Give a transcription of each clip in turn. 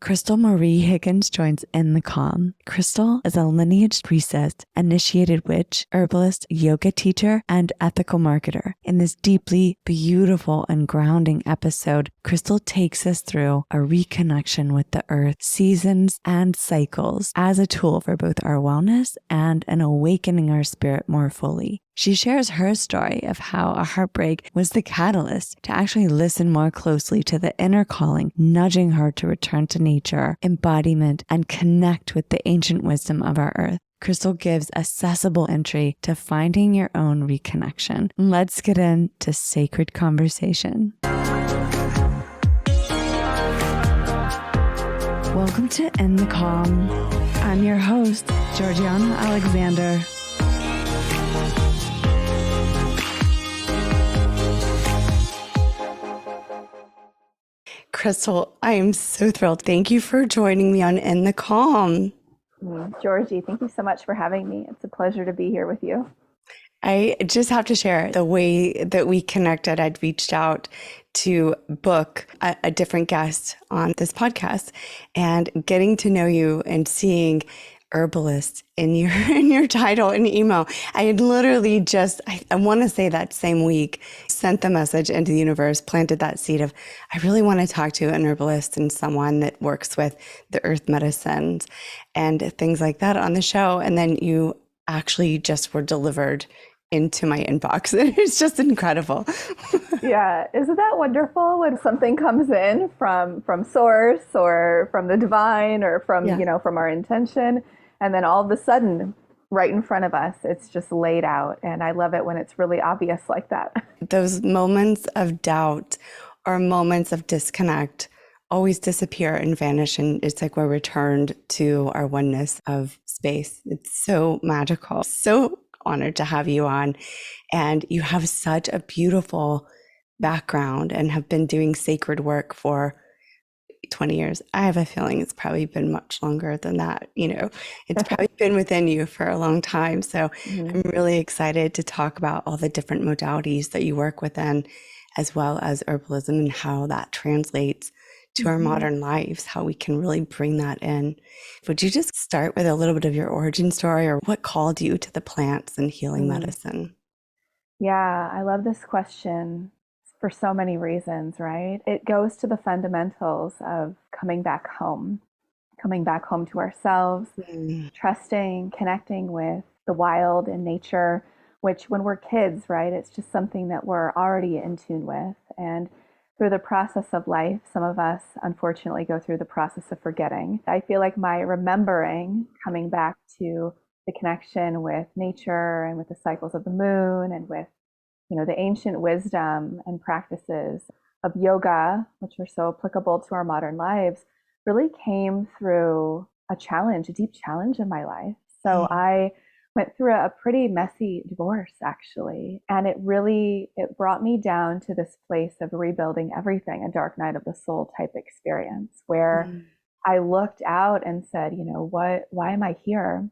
Crystal Marie Higgins joins In the Calm. Crystal is a lineaged priestess, initiated witch, herbalist, yoga teacher, and ethical marketer. In this deeply beautiful and grounding episode, Crystal takes us through a reconnection with the earth, seasons, and cycles as a tool for both our wellness and an awakening our spirit more fully. She shares her story of how a heartbreak was the catalyst to actually listen more closely to the inner calling, nudging her to return to nature, embodiment, and connect with the ancient wisdom of our earth. Crystal gives accessible entry to finding your own reconnection. Let's get into sacred conversation. Welcome to In the Calm. I'm your host, Georgiana Alexander. Crystal, I am so thrilled. Thank you for joining me on In the Calm. Georgie, thank you so much for having me. It's a pleasure to be here with you. I just have to share the way that we connected. I'd reached out to book a different guest on this podcast, and getting to know you and seeing herbalist in your title and email. I had literally just, I want to say that same week, sent the message into the universe, planted that seed of, I really want to talk to an herbalist and someone that works with the earth medicines and things like that on the show. And then you actually just were delivered into my inbox. It's just incredible. Yeah, isn't that wonderful when something comes in from source or from the divine or from, from our intention, and then all of a sudden, right in front of us, it's just laid out. And I love it when it's really obvious like that. Those moments of doubt or moments of disconnect always disappear and vanish. And it's like we're returned to our oneness of space. It's so magical. So honored to have you on. And you have such a beautiful background and have been doing sacred work for 20 years. I have a feeling it's probably been much longer than that. It's probably been within you for a long time. So I'm really excited to talk about all the different modalities that you work within, as well as herbalism and how that translates to our modern lives, how we can really bring that in. Would you just start with a little bit of your origin story, or what called you to the plants and healing medicine? Yeah, I love this question for so many reasons, right? It goes to the fundamentals of coming back home to ourselves, trusting, connecting with the wild and nature, which when we're kids, right, it's just something that we're already in tune with. And through the process of life, some of us unfortunately go through the process of forgetting. I feel like my remembering, coming back to the connection with nature and with the cycles of the moon and with the ancient wisdom and practices of yoga, which are so applicable to our modern lives, really came through a deep challenge in my life. So I went through a pretty messy divorce, actually. And it brought me down to this place of rebuilding everything, a dark night of the soul type experience, where I looked out and said, why am I here?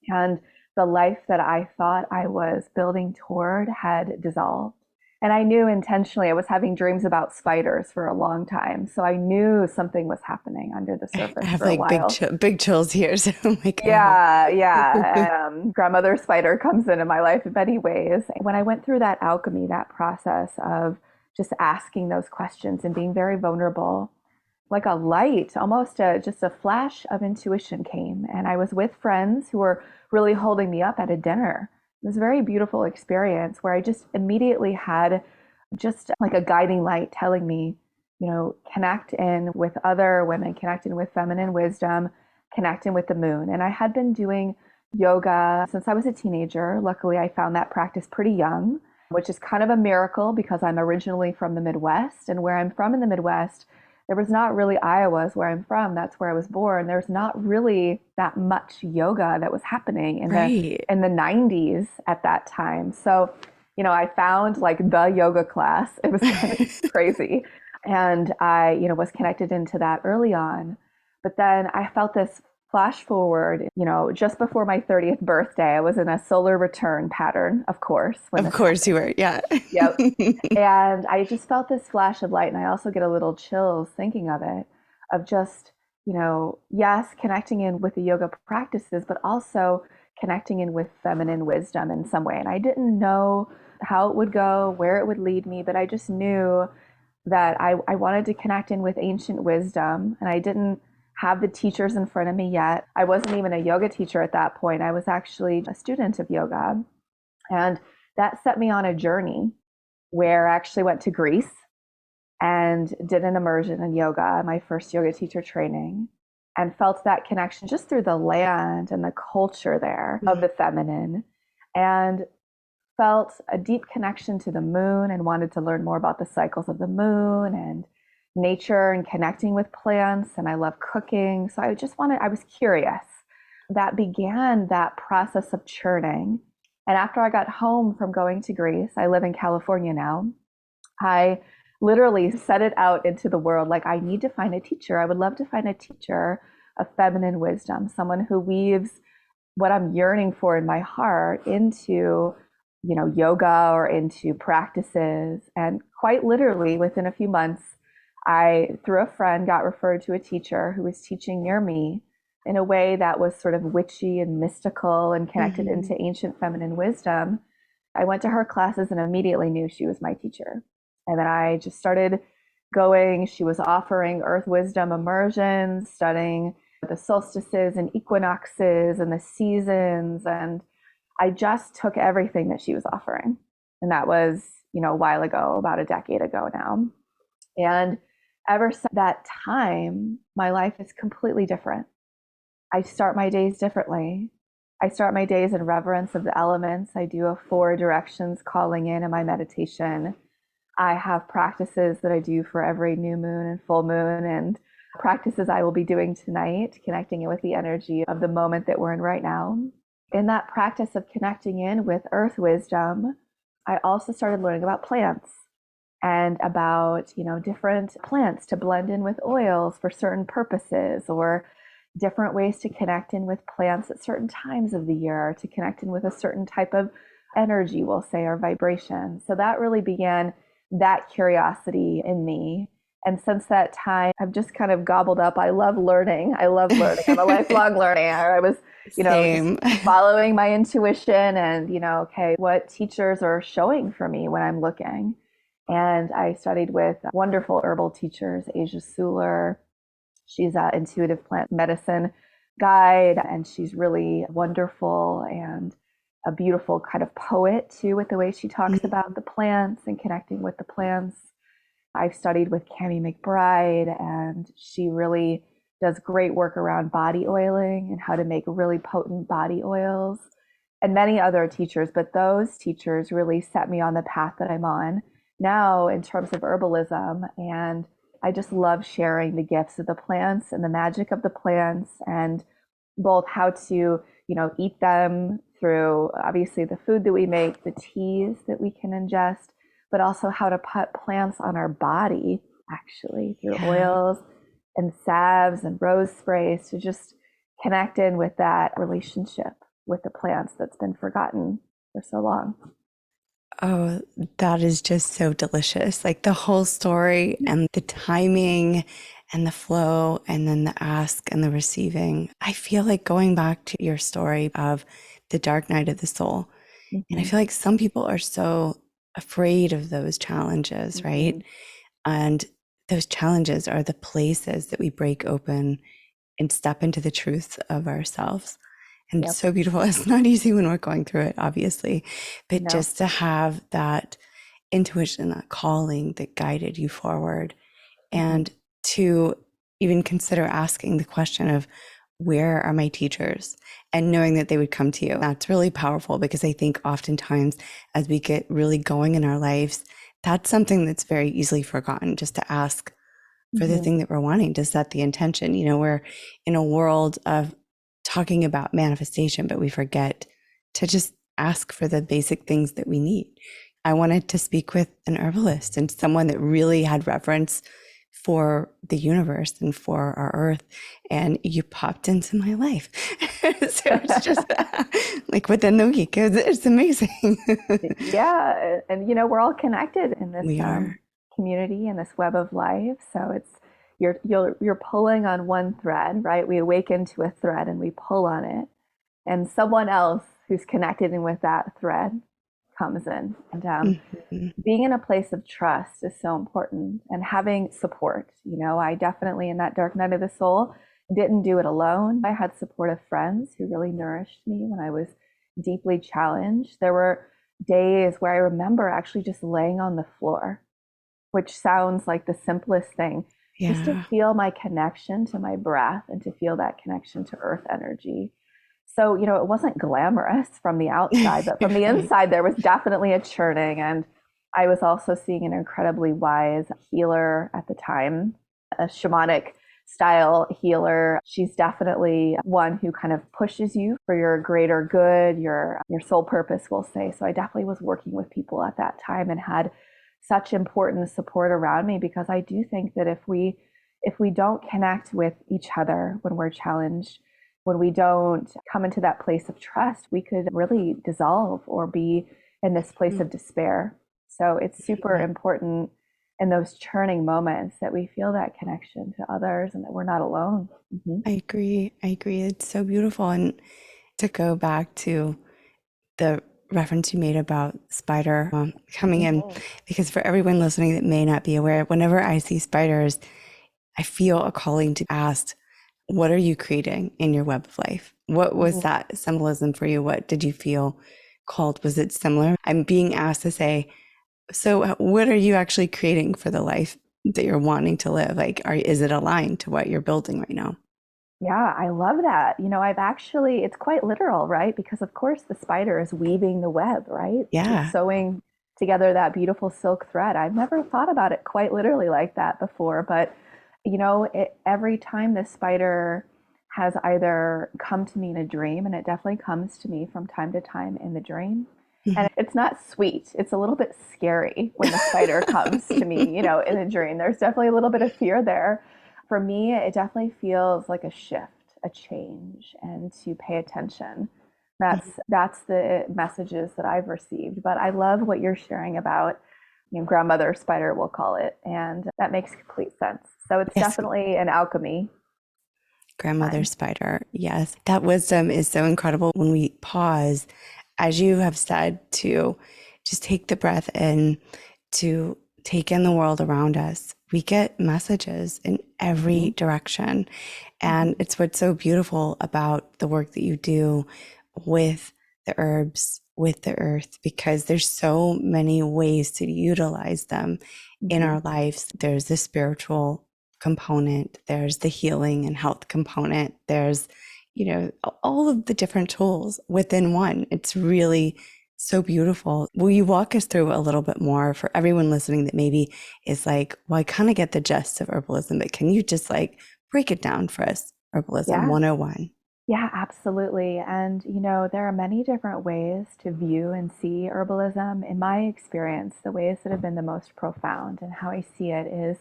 And the life that I thought I was building toward had dissolved. And I knew intentionally, I was having dreams about spiders for a long time. So I knew something was happening under the surface. I have for a while. big chills here. So I'm like, yeah. Grandmother spider comes into my life in many ways. When I went through that alchemy, that process of just asking those questions and being very vulnerable, like a light, almost just a flash of intuition came. And I was with friends who were really holding me up at a dinner. It was a very beautiful experience where I just immediately had just like a guiding light telling me, connect in with other women, connect in with feminine wisdom, connect in with the moon. And I had been doing yoga since I was a teenager. Luckily, I found that practice pretty young, which is kind of a miracle because I'm originally from the Midwest. And where I'm from in the Midwest, there was not really, Iowa is where I'm from. That's where I was born. There's not really that much yoga that was happening in the 90s at that time. So, I found like the yoga class. It was kind of crazy. And I, was connected into that early on. But then I felt this flash forward, just before my 30th birthday, I was in a solar return pattern, of course. Of course you were, yeah. Yep. And I just felt this flash of light. And I also get a little chills thinking of it, of just yes, connecting in with the yoga practices, but also connecting in with feminine wisdom in some way. And I didn't know how it would go, where it would lead me, but I just knew that I wanted to connect in with ancient wisdom. And I didn't have the teachers in front of me yet. I wasn't even a yoga teacher at that point. I was actually a student of yoga. And that set me on a journey where I actually went to Greece and did an immersion in yoga, my first yoga teacher training, and felt that connection just through the land and the culture there of the feminine, and felt a deep connection to the moon and wanted to learn more about the cycles of the moon and nature and connecting with plants. And I love cooking. So I was curious. That began that process of churning. And after I got home from going to Greece, I live in California now, I literally set it out into the world like, I need to find a teacher. I would love to find a teacher of feminine wisdom, someone who weaves what I'm yearning for in my heart into, yoga or into practices. And quite literally, within a few months, I, through a friend, got referred to a teacher who was teaching near me in a way that was sort of witchy and mystical and connected into ancient feminine wisdom. I went to her classes and immediately knew she was my teacher. And then I just started going. She was offering earth wisdom immersions, studying the solstices and equinoxes and the seasons. And I just took everything that she was offering. And that was, a while ago, about a decade ago now. And ever since that time, my life is completely different. I start my days differently. I start my days in reverence of the elements. I do a 4 directions calling in my meditation. I have practices that I do for every new moon and full moon, and practices I will be doing tonight, connecting it with the energy of the moment that we're in right now. In that practice of connecting in with earth wisdom, I also started learning about plants and about, different plants to blend in with oils for certain purposes, or different ways to connect in with plants at certain times of the year, to connect in with a certain type of energy, we'll say, or vibration. So that really began that curiosity in me. And since that time, I've just kind of gobbled up. I love learning. I'm a lifelong learner. I was, Same. just following my intuition and, okay, what teachers are showing for me when I'm looking. And I studied with wonderful herbal teachers, Asia Suler. She's an intuitive plant medicine guide, and she's really wonderful and a beautiful kind of poet too, with the way she talks about the plants and connecting with the plants. I've studied with Cami McBride, and she really does great work around body oiling and how to make really potent body oils, and many other teachers. But those teachers really set me on the path that I'm on now in terms of herbalism. And I just love sharing the gifts of the plants and the magic of the plants, and both how to, eat them through obviously the food that we make, the teas that we can ingest, but also how to put plants on our body actually through oils and salves and rose sprays to just connect in with that relationship with the plants that's been forgotten for so long. Oh, that is just so delicious. Like the whole story and the timing and the flow, and then the ask and the receiving. I feel like going back to your story of the dark night of the soul. And I feel like some people are so afraid of those challenges, right? And those challenges are the places that we break open and step into the truth of ourselves. And it's so beautiful. It's not easy when we're going through it, obviously, but just to have that intuition, that calling that guided you forward, and to even consider asking the question of, where are my teachers? And knowing that they would come to you. That's really powerful, because I think oftentimes as we get really going in our lives, that's something that's very easily forgotten, just to ask for the thing that we're wanting, to set the intention. We're in a world of talking about manifestation, but we forget to just ask for the basic things that we need. I wanted to speak with an herbalist and someone that really had reverence for the universe and for our earth, and you popped into my life. So it's just like within the week, it's amazing. And we're all connected in this community, in this web of life. So you're pulling on one thread, right? We awaken to a thread and we pull on it, and someone else who's connected in with that thread comes in. And Mm-hmm. being in a place of trust is so important, and having support. I definitely, in that dark night of the soul, didn't do it alone. I had supportive friends who really nourished me when I was deeply challenged. There were days where I remember actually just laying on the floor, which sounds like the simplest thing, just to Yeah. feel my connection to my breath and to feel that connection to earth energy. So, it wasn't glamorous from the outside, but from the Right. inside, there was definitely a churning. And I was also seeing an incredibly wise healer at the time, a shamanic style healer. She's definitely one who kind of pushes you for your greater good, your soul purpose, we'll say. So I definitely was working with people at that time and had such important support around me, because I do think that if we don't connect with each other when we're challenged, when we don't come into that place of trust, we could really dissolve or be in this place of despair. So it's super important in those churning moments that we feel that connection to others and that we're not alone. Mm-hmm. I agree. I agree. It's so beautiful. And to go back to the reference you made about spider coming in, Mm-hmm. because for everyone listening that may not be aware, whenever I see spiders, I feel a calling to ask, what are you creating in your web of life? What was Mm-hmm. that symbolism for you? What did you feel called? Was it similar? I'm being asked to say, so what are you actually creating for the life that you're wanting to live? Like, is it aligned to what you're building right now? Yeah, I love that. It's quite literal, right? Because of course the spider is weaving the web, right? It's Yeah. sewing together that beautiful silk thread. I've never thought about it quite literally like that before, but every time this spider has either come to me in a dream, and it definitely comes to me from time to time in the dream. Mhm. And it's not sweet. It's a little bit scary when the spider comes to me, in a dream. There's definitely a little bit of fear there. For me, it definitely feels like a shift, a change, and to pay attention. That's the messages that I've received. But I love what you're sharing about, grandmother spider, we'll call it, and that makes complete sense. So it's Yes, definitely an alchemy grandmother time. spider. Yes, that wisdom is so incredible when we pause, as you have said, to just take the breath in, to take in the world around us. We get messages in every Mm-hmm. direction. And Mm-hmm. it's what's so beautiful about the work that you do with the herbs, with the earth, because there's so many ways to utilize them in Mm-hmm. our lives. There's the spiritual component, there's the healing and health component, there's, all of the different tools within one. It's really so beautiful. Will you walk us through a little bit more for everyone listening that maybe is like, well, I kind of get the gist of herbalism, but can you just like break it down for us? Herbalism Yeah. 101. Yeah, absolutely. And, there are many different ways to view and see herbalism. In my experience, the ways that have been the most profound and how I see it is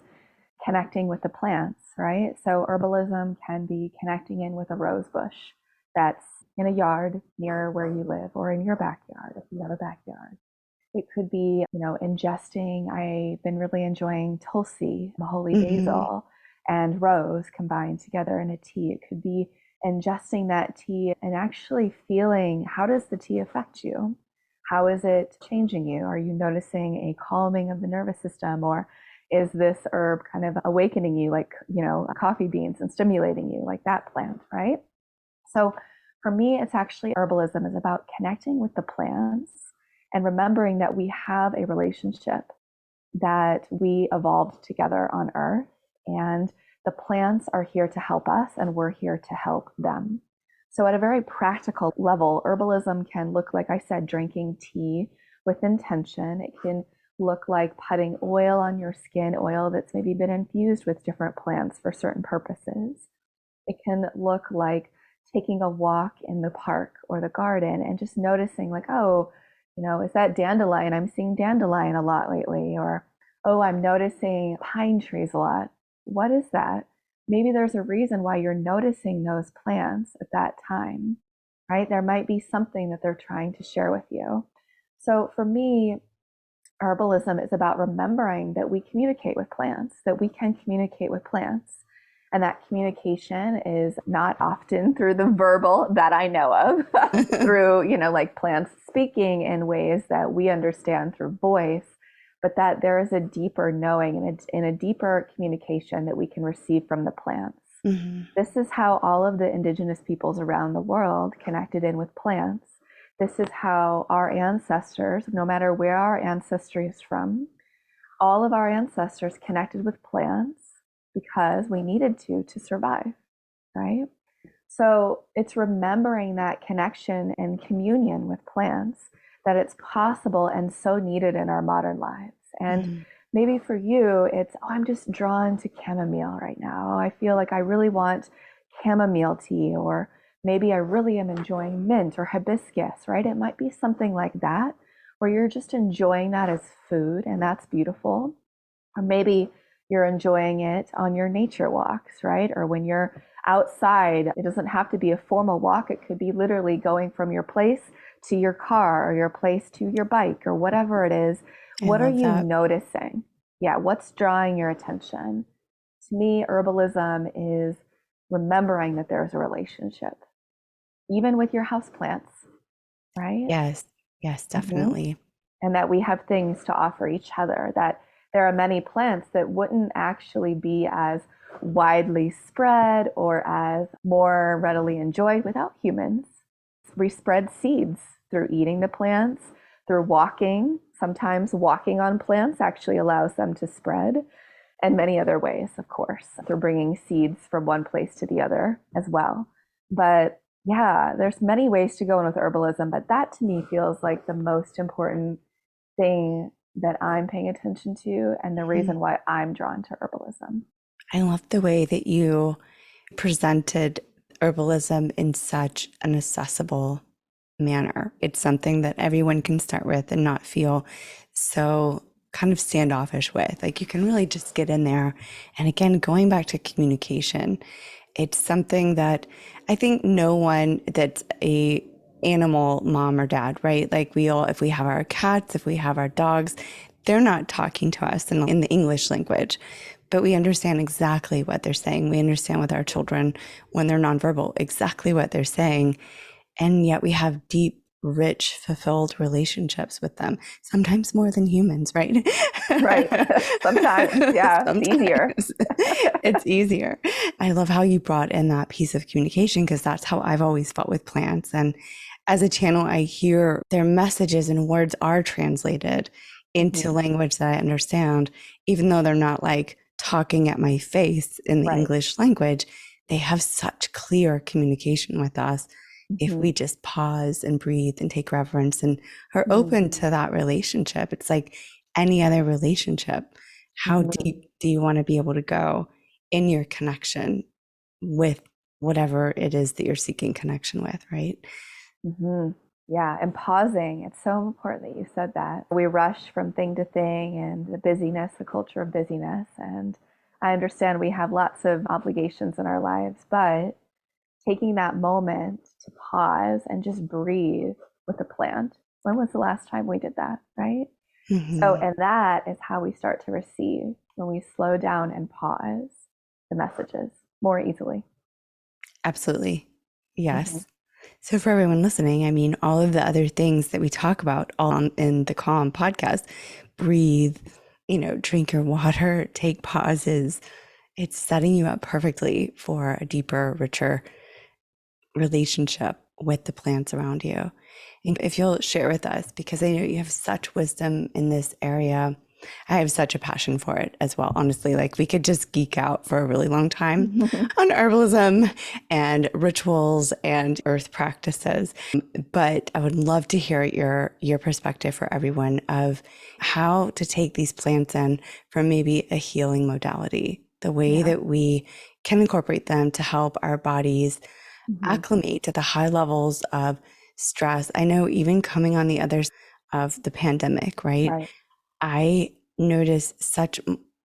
connecting with the plants, right? So herbalism can be connecting in with a rose bush that's in a yard near where you live, or in your backyard if you have a backyard. It could be, ingesting. I've been really enjoying tulsi, holy Mm-hmm. basil, and rose combined together in a tea. It could be ingesting that tea and actually feeling, how does the tea affect you? How is it changing you? Are you noticing a calming of the nervous system, or is this herb kind of awakening you, like, coffee beans, and stimulating you like that plant, right? So for me, it's actually, herbalism is about connecting with the plants and remembering that we have a relationship, that we evolved together on earth, and the plants are here to help us and we're here to help them. So at a very practical level, herbalism can look like, I said, drinking tea with intention. It can look like putting oil on your skin, oil that's maybe been infused with different plants for certain purposes. It can look like taking a walk in the park or the garden and just noticing, like, oh, is that dandelion? I'm seeing dandelion a lot lately. Or, oh, I'm noticing pine trees a lot. What is that? Maybe there's a reason why you're noticing those plants at that time, right? There might be something that they're trying to share with you. So for me, herbalism is about remembering that we communicate with plants, that we can communicate with plants. And that communication is not often through the verbal that I know of, through, like plants speaking in ways that we understand through voice, but that there is a deeper knowing and a deeper communication that we can receive from the plants. Mm-hmm. This is how all of the indigenous peoples around the world connected in with plants. This is how our ancestors, no matter where our ancestry is from, all of our ancestors connected with plants because we needed to survive, right? So it's remembering that connection and communion with plants, that it's possible and so needed in our modern lives. And maybe for you, it's, I'm just drawn to chamomile right now. I feel like I really want chamomile tea, or maybe I really am enjoying mint or hibiscus, right? It might be something like that, where you're just enjoying that as food, and that's beautiful. Or maybe you're enjoying it on your nature walks, right? Or when you're outside, it doesn't have to be a formal walk. It could be literally going from your place to your car, or your place to your bike, or whatever it is. What are you noticing? Yeah, what's drawing your attention? To me, herbalism is remembering that there's a relationship, even with your houseplants, right? Yes, definitely. And that we have things to offer each other, that there are many plants that wouldn't actually be as widely spread or as more readily enjoyed without humans. We spread seeds through eating the plants, through walking. Sometimes walking on plants actually allows them to spread, and many other ways, of course, through bringing seeds from one place to the other as well. But yeah, there's many ways to go in with herbalism, but that to me feels like the most important thing that I'm paying attention to, and the reason why I'm drawn to herbalism. I love the way that you presented herbalism in such an accessible manner. It's something that everyone can start with and not feel so kind of standoffish with. Like, you can really just get in there. And again, going back to communication, it's something that I think no one that's a animal mom or dad, right? Like, if we have our cats, if we have our dogs, they're not talking to us in the English language, but we understand exactly what they're saying. We understand with our children when they're nonverbal, exactly what they're saying. And yet we have deep, rich, fulfilled relationships with them, sometimes more than humans, right? Right. Sometimes, yeah, Sometimes. It's easier. It's easier. I love how you brought in that piece of communication, because that's how I've always felt with plants. And as a channel, I hear their messages and words are translated into language that I understand, even though they're not like talking at my face in the English language. They have such clear communication with us. If we just pause and breathe and take reverence and are open to that relationship. It's like any other relationship. How deep do you want to be able to go in your connection with whatever it is that you're seeking connection with, right? Yeah, and pausing. It's so important that you said that. We rush from thing to thing, and the busyness, the culture of busyness. And I understand we have lots of obligations in our lives, but taking that moment to pause and just breathe with a plant. When was the last time we did that, right? So, and that is how we start to receive, when we slow down and pause the messages more easily. Absolutely. Yes. So for everyone listening, I mean, all of the other things that we talk about in the Calm podcast, breathe, drink your water, take pauses. It's setting you up perfectly for a deeper, richer relationship with the plants around you. And if you'll share with us, because I know you have such wisdom in this area, I have such a passion for it as well. Honestly, like, we could just geek out for a really long time on herbalism and rituals and earth practices. But I would love to hear your perspective for everyone of how to take these plants in from maybe a healing modality, the way that we can incorporate them to help our bodies acclimate to the high levels of stress. I know, even coming on the other side of the pandemic, right? I noticed such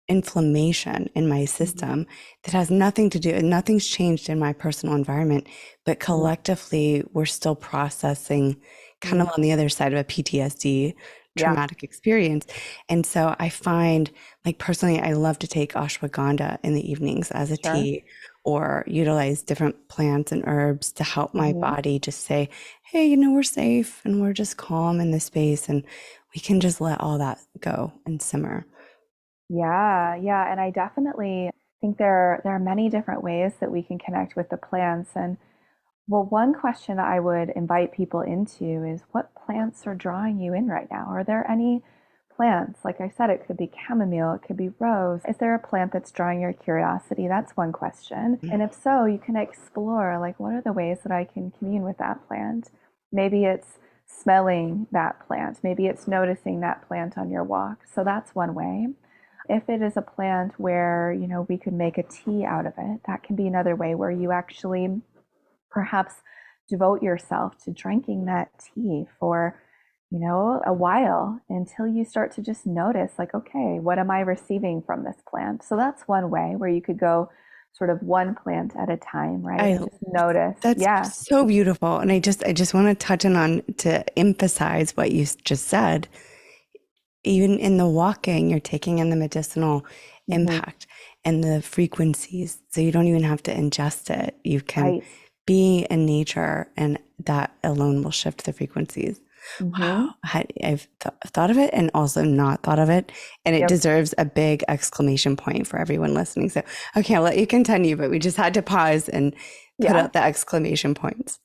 inflammation in my system that has nothing to do, nothing's changed in my personal environment, but collectively we're still processing kind of on the other side of a PTSD Yeah, traumatic experience. And so I find, like, personally, I love to take ashwagandha in the evenings as a sure. tea, or utilize different plants and herbs to help my Hmm. body just say, hey, we're safe and we're just calm in this space, and we can just let all that go and simmer. Yeah, yeah. And I definitely think there are many different ways that we can connect with the plants. And well, one question I would invite people into is what plants are drawing you in right now? Are there any plants? Like I said, it could be chamomile, it could be rose. Is there a plant that's drawing your curiosity? That's one question. And if so, you can explore like what are the ways that I can commune with that plant? Maybe it's smelling that plant, maybe it's noticing that plant on your walk. So that's one way. If it is a plant where, we could make a tea out of it, that can be another way where you actually perhaps devote yourself to drinking that tea for, a while until you start to just notice, like, okay, what am I receiving from this plant? So that's one way where you could go sort of one plant at a time, right? I And just notice. That's Yeah. so beautiful. And I just want to touch on to emphasize what you just said. Even in the walking, you're taking in the medicinal Hmm. impact and the frequencies. So you don't even have to ingest it. You can Right. be in nature, and that alone will shift the frequencies. Hmm. Wow. I've thought of it and also not thought of it. And it Yep. deserves a big exclamation point for everyone listening. So, okay, I'll let you continue, but we just had to pause and put Yeah. out the exclamation points.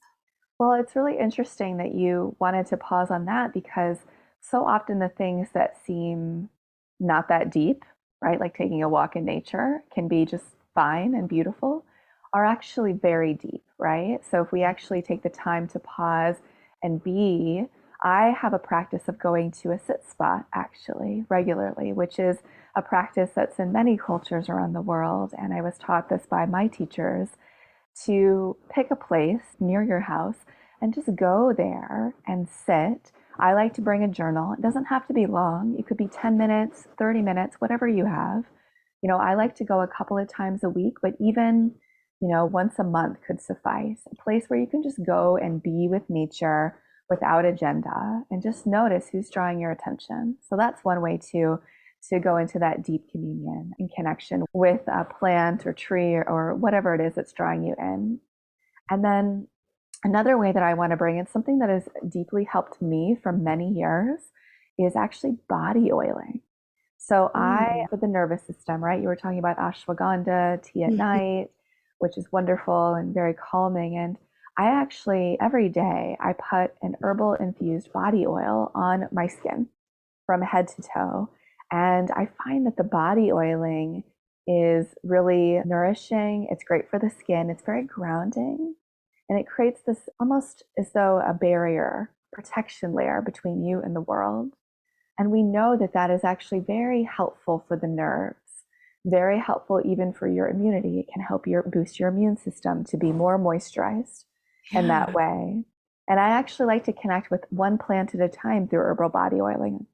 Well, it's really interesting that you wanted to pause on that because so often the things that seem not that deep, right, like taking a walk in nature, can be just fine and beautiful, are actually very deep, right? So if we actually take the time to pause and be, I have a practice of going to a sit spot actually regularly, which is a practice that's in many cultures around the world. And I was taught this by my teachers to pick a place near your house and just go there and sit. I like to bring a journal. It doesn't have to be long. It could be 10 minutes, 30 minutes, whatever you have. I like to go a couple of times a week, but even, once a month could suffice. A place where you can just go and be with nature without agenda and just notice who's drawing your attention. So that's one way to go into that deep communion and connection with a plant or tree or whatever it is that's drawing you in. And then another way that I want to bring in something that has deeply helped me for many years is actually body oiling. So Mm. for the nervous system, right? You were talking about ashwagandha, tea at Mhm. night, which is wonderful and very calming. And I actually, every day, I put an herbal infused body oil on my skin from head to toe. And I find that the body oiling is really nourishing. It's great for the skin. It's very grounding. And it creates this almost as though a barrier, protection layer between you and the world. And we know that that is actually very helpful for the nerves, very helpful even for your immunity. It can help boost your immune system to be more moisturized in that Yeah. way. And I actually like to connect with one plant at a time through herbal body oiling.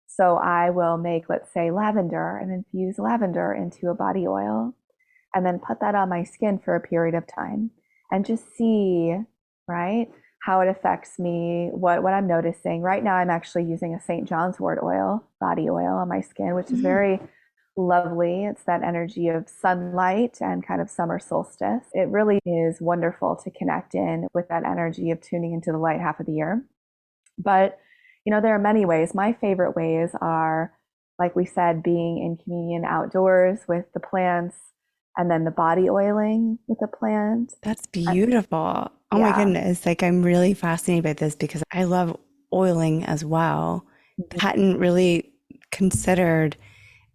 So I will make, let's say, lavender and infuse lavender into a body oil and then put that on my skin for a period of time and just see, right, how it affects me, what I'm noticing. Right now, I'm actually using a St. John's wort oil, body oil on my skin, which is Mm. very lovely. It's that energy of sunlight and kind of summer solstice. It really is wonderful to connect in with that energy of tuning into the light half of the year. But, there are many ways. My favorite ways are, like we said, being in communion outdoors with the plants and then the body oiling with the plant. That's Uh, beautiful. Oh my yeah. goodness. Like, I'm really fascinated by this because I love oiling as well. Mhm. Hadn't really considered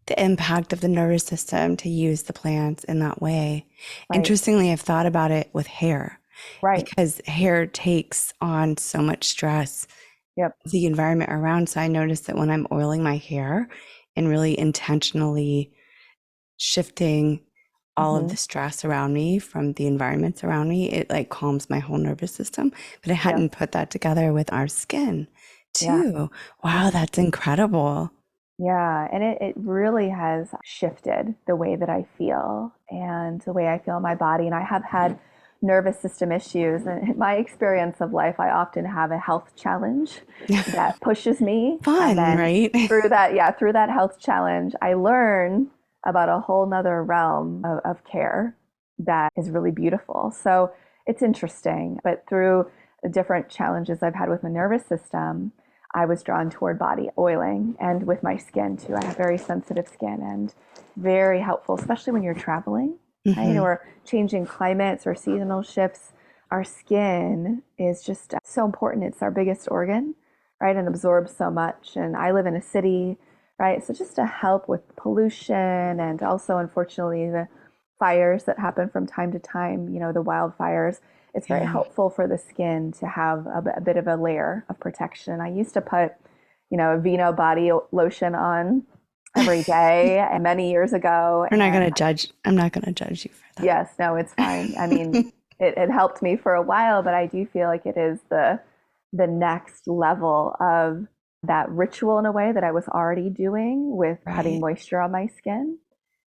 the impact of the nervous system to use the plants in that way. Right. Interestingly, I've thought about it with hair Right. because hair takes on so much stress, Yep. the environment around. So I noticed that when I'm oiling my hair and really intentionally shifting all of Hmm. the stress around me from the environments around me, it like calms my whole nervous system. But I Yep. hadn't put that together with our skin Yeah. too. Wow, Yeah. that's incredible. Yeah. And it really has shifted the way that I feel and the way I feel in my body. And I have had nervous system issues. And in my experience of life, I often have a health challenge that pushes me. And Fun, then right? through that health challenge, I learn about a whole nother realm of care that is really beautiful. So it's interesting. But through the different challenges I've had with my nervous system, I was drawn toward body oiling, and with my skin too. I have very sensitive skin and very helpful, especially when you're traveling, right? Or changing climates or seasonal shifts. Our skin is just so important. It's our biggest organ, right? And absorbs so much. And I live in a city, right? So just to help with pollution and also, unfortunately, the fires that happen from time to time, the wildfires, it's very helpful for the skin to have a bit of a layer of protection. I used to put, a Vino body lotion on every day many years ago. We're not going to judge. I'm not going to judge you for that. Yes, no, it's fine. I mean, it helped me for a while, but I do feel like it is the next level of that ritual in a way that I was already doing with putting moisture on my skin.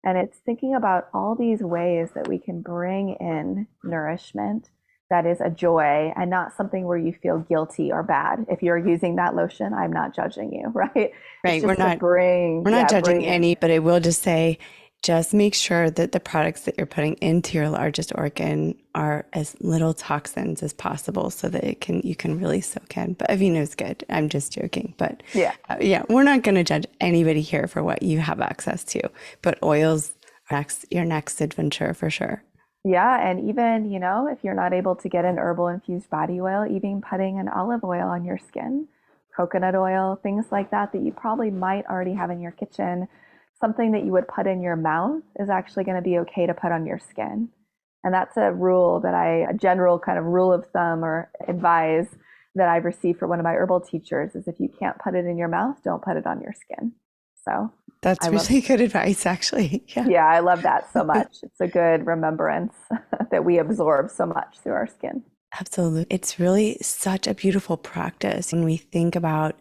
And it's thinking about all these ways that we can bring in nourishment that is a joy and not something where you feel guilty or bad. If you're using that lotion, I'm not judging you, right? Right. We're not judging any, but I will just say, just make sure that the products that you're putting into your largest organ are as little toxins as possible so that you can really soak in. But Aveeno is good. I'm just joking. But we're not going to judge anybody here for what you have access to. But oils are your next adventure for sure. Yeah, and even, if you're not able to get an herbal infused body oil, even putting an olive oil on your skin, coconut oil, things like that you probably might already have in your kitchen, something that you would put in your mouth is actually going to be okay to put on your skin. And that's a general kind of rule of thumb or advise that I've received from one of my herbal teachers is if you can't put it in your mouth, don't put it on your skin. So that's really good advice, actually. Yeah, I love that so much. It's a good remembrance that we absorb so much through our skin. Absolutely. It's really such a beautiful practice when we think about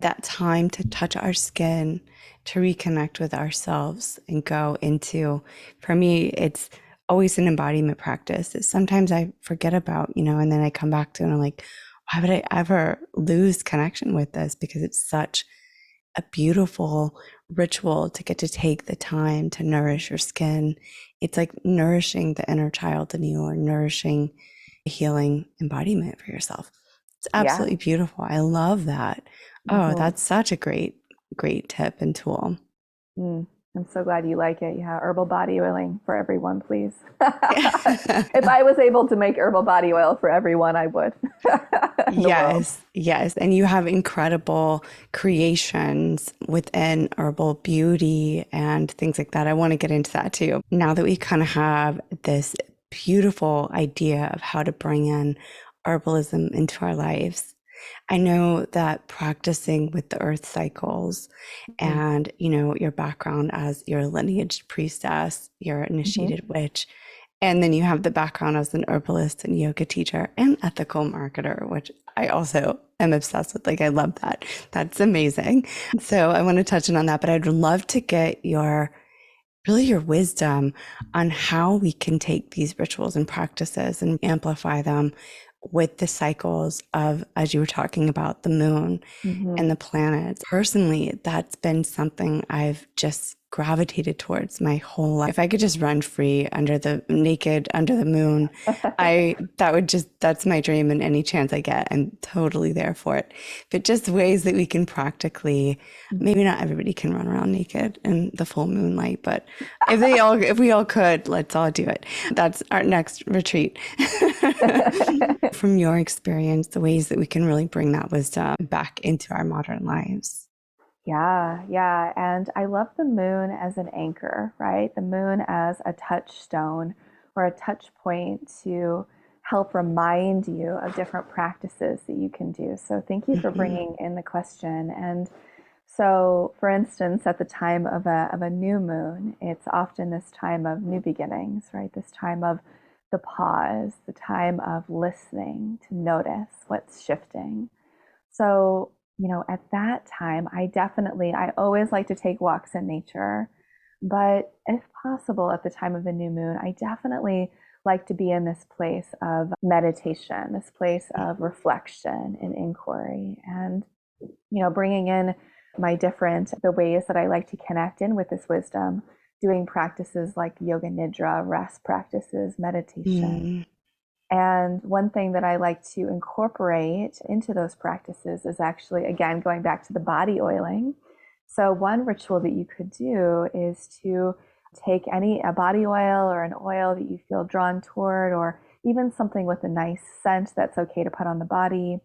that time to touch our skin, to reconnect with ourselves and go into, for me, it's always an embodiment practice. Sometimes I forget about, and then I come back to it and I'm like, why would I ever lose connection with this? Because it's such a beautiful ritual to get to take the time to nourish your skin. It's like nourishing the inner child in you or nourishing a healing embodiment for yourself. It's absolutely beautiful. I love that. Oh, that's such a great tip and tool. I'm so glad you like it. Yeah, herbal body oiling for everyone, please. If I was able to make herbal body oil for everyone, I would. Yes. And you have incredible creations within herbal beauty and things like that. I want to get into that too. Now that we kind of have this beautiful idea of how to bring in herbalism into our lives, I know that practicing with the earth cycles and, your background as your lineaged priestess, your initiated witch, and then you have the background as an herbalist and yoga teacher and ethical marketer, which I also am obsessed with. Like, I love that. That's amazing. So I want to touch on that, but I'd love to get your wisdom on how we can take these rituals and practices and amplify them with the cycles of, as you were talking about, the moon and the planets. Personally, that's been something I've just gravitated towards my whole life. If I could just run free naked under the moon, that's my dream, and any chance I get, I'm totally there for it. But just ways that we can practically, maybe not everybody can run around naked in the full moonlight, but if we all could, let's all do it. That's our next retreat. From your experience, the ways that we can really bring that wisdom back into our modern lives. Yeah. And I love the moon as an anchor, right? The moon as a touchstone or a touch point to help remind you of different practices that you can do. So thank you for bringing in the question. And so, for instance, at the time of a new moon, it's often this time of new beginnings, right? This time of the pause, the time of listening to notice what's shifting. So, at that time, I always like to take walks in nature, but if possible, at the time of the new moon, I definitely like to be in this place of meditation, this place of reflection and inquiry, and, bringing in the ways that I like to connect in with this wisdom, doing practices like yoga nidra, rest practices, meditation. And one thing that I like to incorporate into those practices is actually, again, going back to the body oiling. So one ritual that you could do is to take a body oil or an oil that you feel drawn toward, or even something with a nice scent that's okay to put on the body.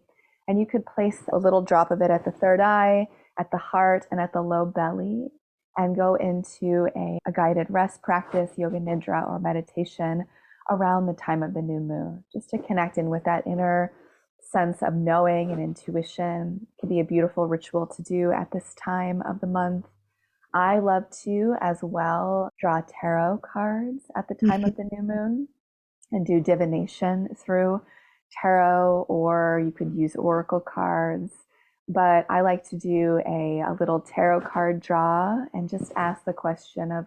And you could place a little drop of it at the third eye, at the heart, and at the low belly, and go into a guided rest practice, yoga nidra, or meditation around the time of the new moon, just to connect in with that inner sense of knowing and intuition. It can be a beautiful ritual to do at this time of the month. I love to as well draw tarot cards at the time of the new moon and do divination through tarot, or you could use oracle cards. But I like to do a little tarot card draw and just ask the question of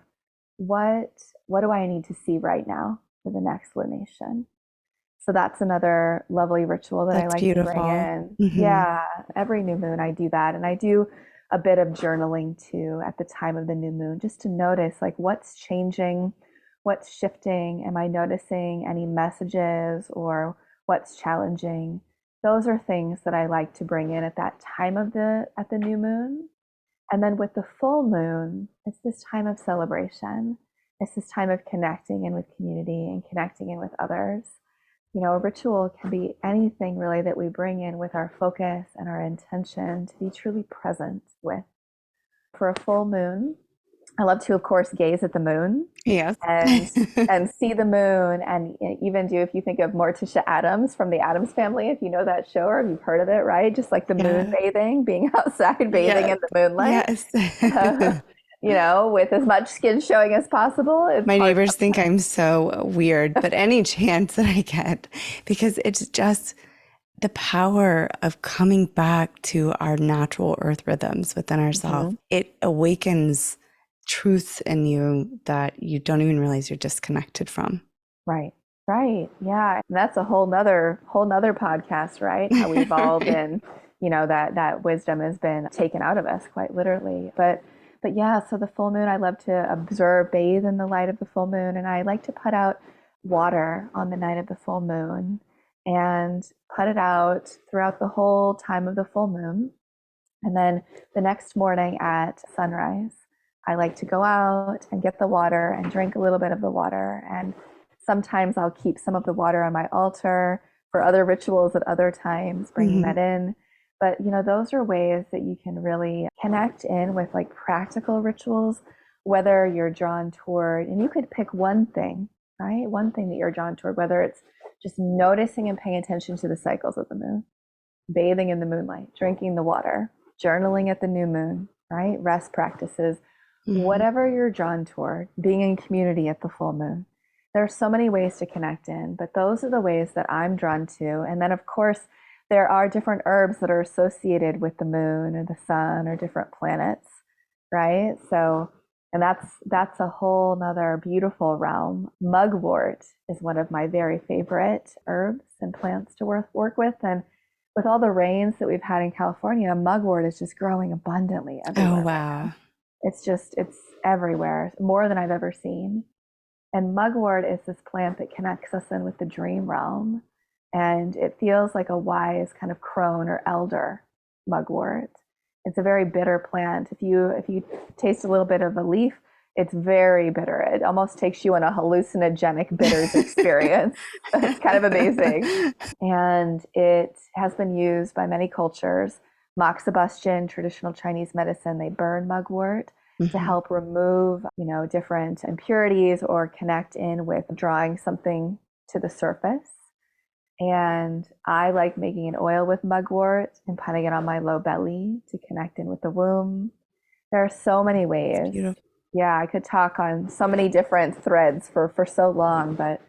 what do I need to see right now for the next lunation? So that's another lovely ritual that I like to bring in. Yeah, every new moon I do that. And I do a bit of journaling too at the time of the new moon, just to notice like what's changing, what's shifting. Am I noticing any messages, or what's challenging? Those are things that I like to bring in at that time of at the new moon. And then with the full moon, it's this time of celebration. It's this time of connecting in with community and connecting in with others. A ritual can be anything really that we bring in with our focus and our intention to be truly present with. For a full moon, I love to, of course, gaze at the moon. Yes. and see the moon, and even do, if you think of Morticia Addams from the Addams Family, if you know that show or if you've heard of it, right? Just like the moon bathing, being outside bathing in the moonlight. Yes. With as much skin showing as possible. My neighbors think I'm so weird, but any chance that I get, because it's just the power of coming back to our natural earth rhythms within ourselves. It awakens truths in you that you don't even realize you're disconnected from. Right. Yeah. And that's a whole nother podcast, right? How we've all been, that wisdom has been taken out of us quite literally. But yeah, so the full moon, I love to observe, bathe in the light of the full moon. And I like to put out water on the night of the full moon and put it out throughout the whole time of the full moon. And then the next morning at sunrise, I like to go out and get the water and drink a little bit of the water. And sometimes I'll keep some of the water on my altar for other rituals at other times, bringing that in. But, those are ways that you can really connect in with like practical rituals, whether you're drawn toward, and you could pick one thing, right? One thing that you're drawn toward, whether it's just noticing and paying attention to the cycles of the moon, bathing in the moonlight, drinking the water, journaling at the new moon, right? Rest practices, whatever you're drawn toward, being in community at the full moon. There are so many ways to connect in, but those are the ways that I'm drawn to. And then, of course, there are different herbs that are associated with the moon or the sun or different planets, right? So, and that's a whole nother beautiful realm. Mugwort is one of my very favorite herbs and plants to work with. And with all the rains that we've had in California, mugwort is just growing abundantly everywhere. Oh, wow. It's everywhere, more than I've ever seen. And mugwort is this plant that connects us in with the dream realm. And it feels like a wise kind of crone or elder mugwort. It's a very bitter plant. If you taste a little bit of a leaf, it's very bitter. It almost takes you on a hallucinogenic bitters experience. It's kind of amazing. And it has been used by many cultures. Moxibustion, traditional Chinese medicine, they burn mugwort to help remove, different impurities or connect in with drawing something to the surface. And I like making an oil with mugwort and putting it on my low belly to connect in with the womb. There are so many ways. Yeah, I could talk on so many different threads for so long, but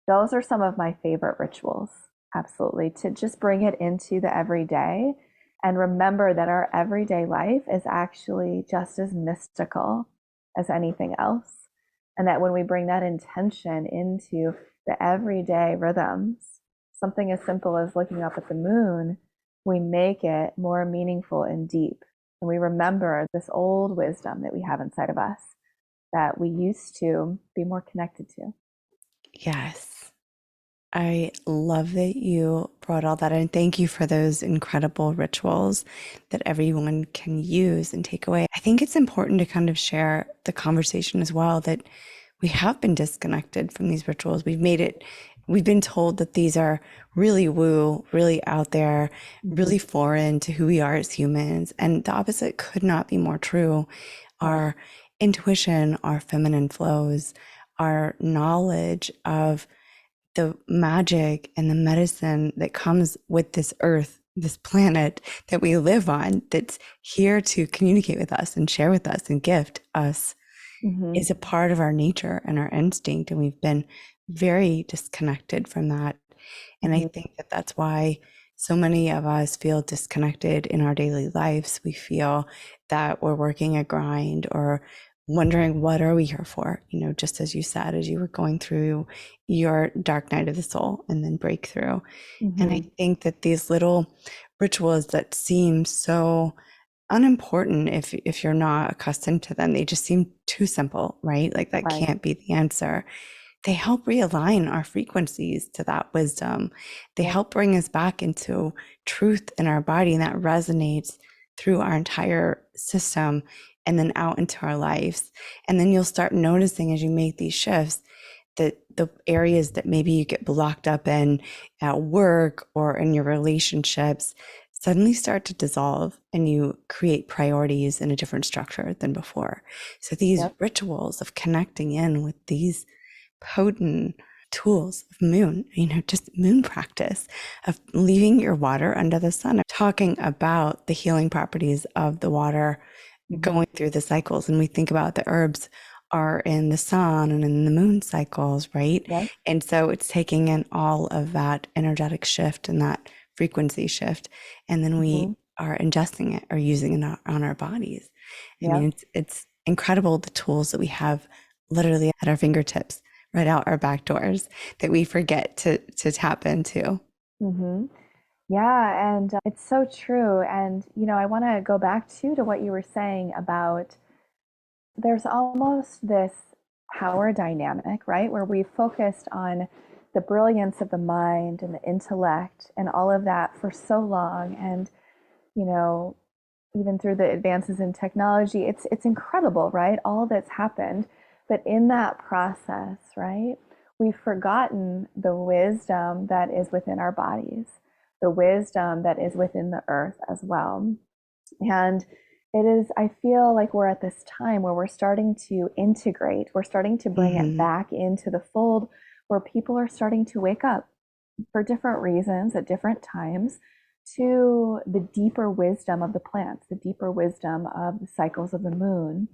those are some of my favorite rituals. Absolutely. To just bring it into the everyday and remember that our everyday life is actually just as mystical as anything else. And that when we bring that intention into the everyday rhythms, something as simple as looking up at the moon, we make it more meaningful and deep. And we remember this old wisdom that we have inside of us that we used to be more connected to. Yes. I love that you brought all that in. Thank you for those incredible rituals that everyone can use and take away. I think it's important to kind of share the conversation as well that we have been disconnected from these rituals. We've been told that these are really woo, really out there, really foreign to who we are as humans. And the opposite could not be more true. Our intuition, our feminine flows, our knowledge of the magic and the medicine that comes with this earth, this planet that we live on, that's here to communicate with us and share with us and gift us, is a part of our nature and our instinct. And we've been very disconnected from that. And I think that that's why so many of us feel disconnected in our daily lives. We feel that we're working a grind or wondering, what are we here for? You know, just as you said, as you were going through your dark night of the soul and then breakthrough. And I think that these little rituals that seem so unimportant, if you're not accustomed to them, they just seem too simple, right? Like that can't be the answer. They help realign our frequencies to that wisdom. They help bring us back into truth in our body, and that resonates through our entire system and then out into our lives. And then you'll start noticing as you make these shifts that the areas that maybe you get blocked up in at work or in your relationships suddenly start to dissolve, and you create priorities in a different structure than before. So these rituals of connecting in with these potent tools of moon, just moon practice, of leaving your water under the sun, talking about the healing properties of the water going through the cycles. And we think about the herbs are in the sun and in the moon cycles, right? And so it's taking in all of that energetic shift and that frequency shift. And then we are ingesting it or using it on our bodies. I mean, it's incredible, the tools that we have literally at our fingertips, right out our back doors, that we forget to tap into. Yeah, and it's so true. And, I want to go back to what you were saying about there's almost this power dynamic, right? Where we focused on the brilliance of the mind and the intellect and all of that for so long. And, even through the advances in technology, it's incredible, right? All that's happened. But in that process, right, we've forgotten the wisdom that is within our bodies, the wisdom that is within the earth as well. And I feel like we're at this time where we're starting to integrate, we're starting to bring it back into the fold, where people are starting to wake up for different reasons at different times to the deeper wisdom of the plants, the deeper wisdom of the cycles of the moon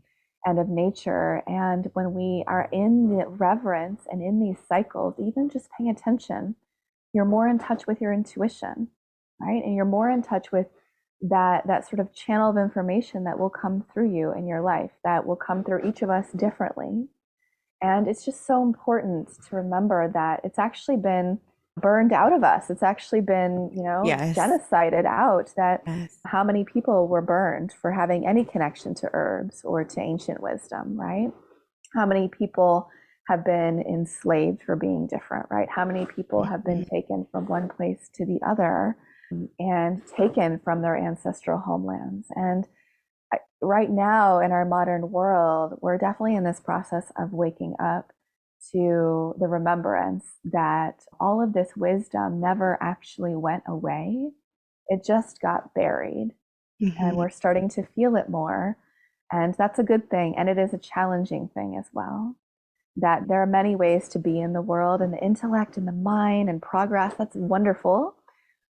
and of nature. And when we are in the reverence and in these cycles, even just paying attention, you're more in touch with your intuition, right? And you're more in touch with that sort of channel of information that will come through you in your life, that will come through each of us differently. And it's just so important to remember that it's actually been burned out of us. It's actually been, genocided out, that how many people were burned for having any connection to herbs or to ancient wisdom, right? How many people have been enslaved for being different, right? How many people have been taken from one place to the other and taken from their ancestral homelands? And right now in our modern world, we're definitely in this process of waking up to the remembrance that all of this wisdom never actually went away. It just got buried. And we're starting to feel it more. And that's a good thing. And it is a challenging thing as well. That there are many ways to be in the world, and the intellect and the mind and progress, that's wonderful,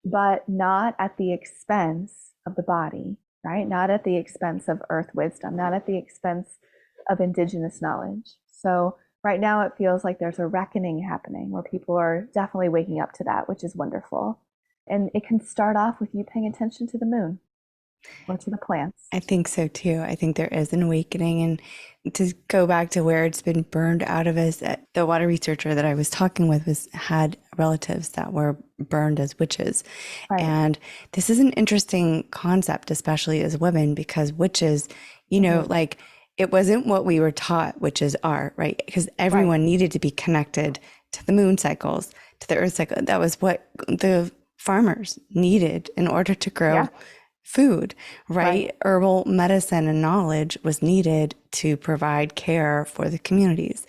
but not at the expense of the body, right? Not at the expense of earth wisdom, not at the expense of indigenous knowledge. So right now it feels like there's a reckoning happening where people are definitely waking up to that, which is wonderful. And it can start off with you paying attention to the moon. or to the plants. I think so too. I think there is an awakening. And to go back to where it's been burned out of us, the water researcher that I was talking with had relatives that were burned as witches. Right. And this is an interesting concept, especially as women, because witches, you know, like it wasn't what we were taught witches are, right? Because everyone needed to be connected to the moon cycles, to the earth cycle. That was what the farmers needed in order to grow food, right? Herbal medicine and knowledge was needed to provide care for the communities.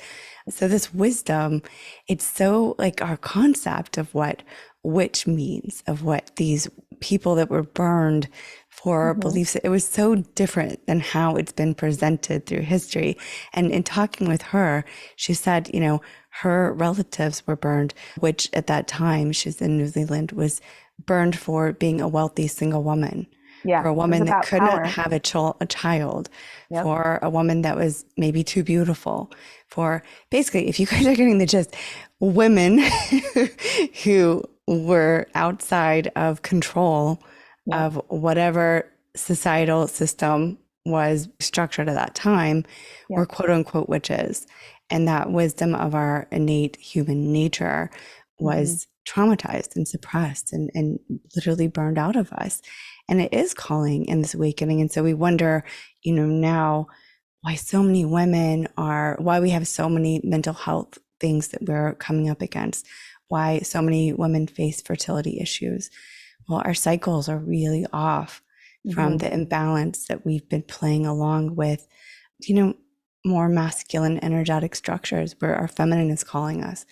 So this wisdom, it's so like our concept of what witch means, of what these people that were burned for beliefs, it was so different than how it's been presented through history. And in talking with her, she said, you know, her relatives were burned, which at that time, she's in New Zealand, was burned for being a wealthy single woman. Yeah, For a it was woman that about could not power. have a child, Yep. for a woman that was maybe too beautiful, for basically, if you guys are getting the gist, women who were outside of control Yep. of whatever societal system was structured at that time were Yep. quote unquote witches. And that wisdom of our innate human nature was traumatized and suppressed and literally burned out of us. And it is calling in this awakening. And so we wonder, you know, now why so many women why we have so many mental health things that we're coming up against, why so many women face fertility issues. Well, our cycles are really off from the imbalance that we've been playing along with, you know, more masculine energetic structures where our feminine is calling us.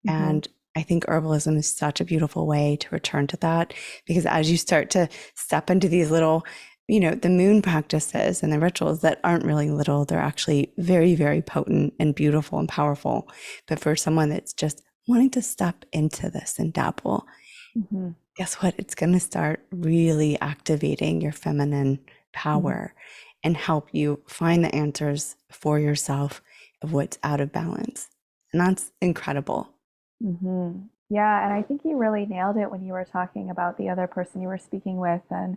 And I think herbalism is such a beautiful way to return to that, because as you start to step into these little, you know, the moon practices and the rituals that aren't really little, they're actually very, very potent and beautiful and powerful. But for someone that's just wanting to step into this and dabble, guess what? It's going to start really activating your feminine power and help you find the answers for yourself of what's out of balance. And that's incredible. Yeah, and I think you really nailed it when you were talking about the other person you were speaking with. And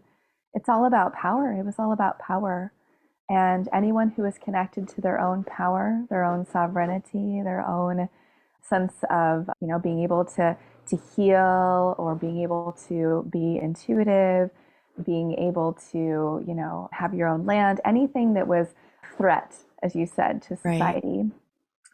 it's all about power. It was all about power. And anyone who is connected to their own power, their own sovereignty, their own sense of, you know, being able to heal, or being able to be intuitive, being able to, you know, have your own land, anything that was threat, as you said, to society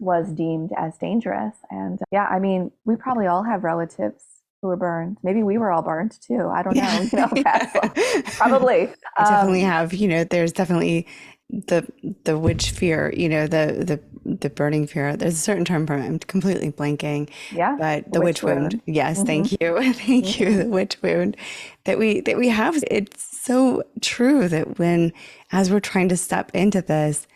was deemed as dangerous. And yeah, I mean, we probably all have relatives who were burned. Maybe we were all burned too. I don't know, you know, past lives. Probably. I definitely have, you know, there's definitely the witch fear, you know, the burning fear. There's a certain term for it. I'm completely blanking. Yeah. But the witch wound. Yes, thank you. Thank you. The witch wound that we have. It's so true that as we're trying to step into this,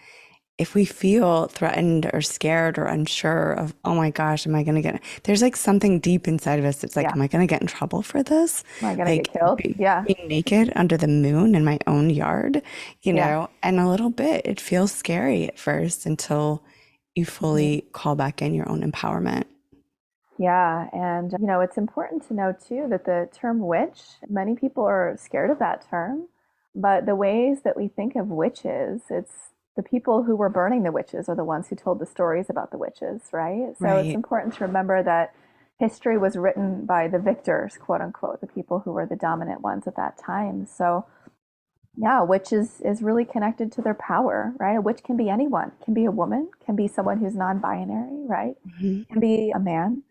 if we feel threatened or scared or unsure of, oh my gosh, am I going to there's like something deep inside of us that's like, am I going to get in trouble for this? Am I going to Like get killed? Yeah. being naked under the moon in my own yard, you know, and a little bit, it feels scary at first until you fully call back in your own empowerment. Yeah. And, you know, it's important to know too that the term witch, many people are scared of that term, but the ways that we think of witches, it's the people who were burning the witches are the ones who told the stories about the witches, right? So it's important to remember that history was written by the victors, quote unquote, the people who were the dominant ones at that time. So yeah, a witch is really connected to their power, right? A witch can be anyone, can be a woman, can be someone who's non-binary, right? Can be a man.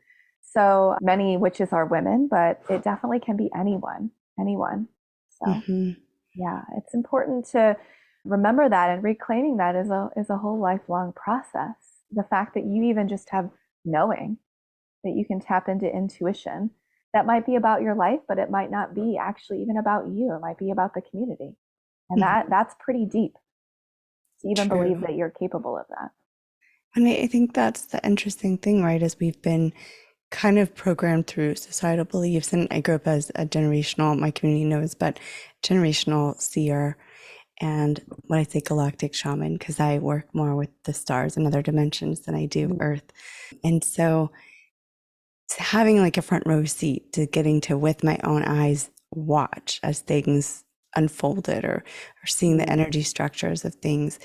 So many witches are women, but it definitely can be anyone. So yeah, it's important to remember that, and reclaiming that is a whole lifelong process. The fact that you even just have knowing, that you can tap into intuition, that might be about your life, but it might not be actually even about you. It might be about the community. And that's pretty deep to even believe that you're capable of that. And I think that's the interesting thing, right? Is we've been kind of programmed through societal beliefs. And I grew up as a generational, my community knows, but generational seer. And when I say galactic shaman, because I work more with the stars and other dimensions than I do Earth. And so having like a front row seat to getting to, with my own eyes, watch as things unfolded, or seeing the energy structures of things.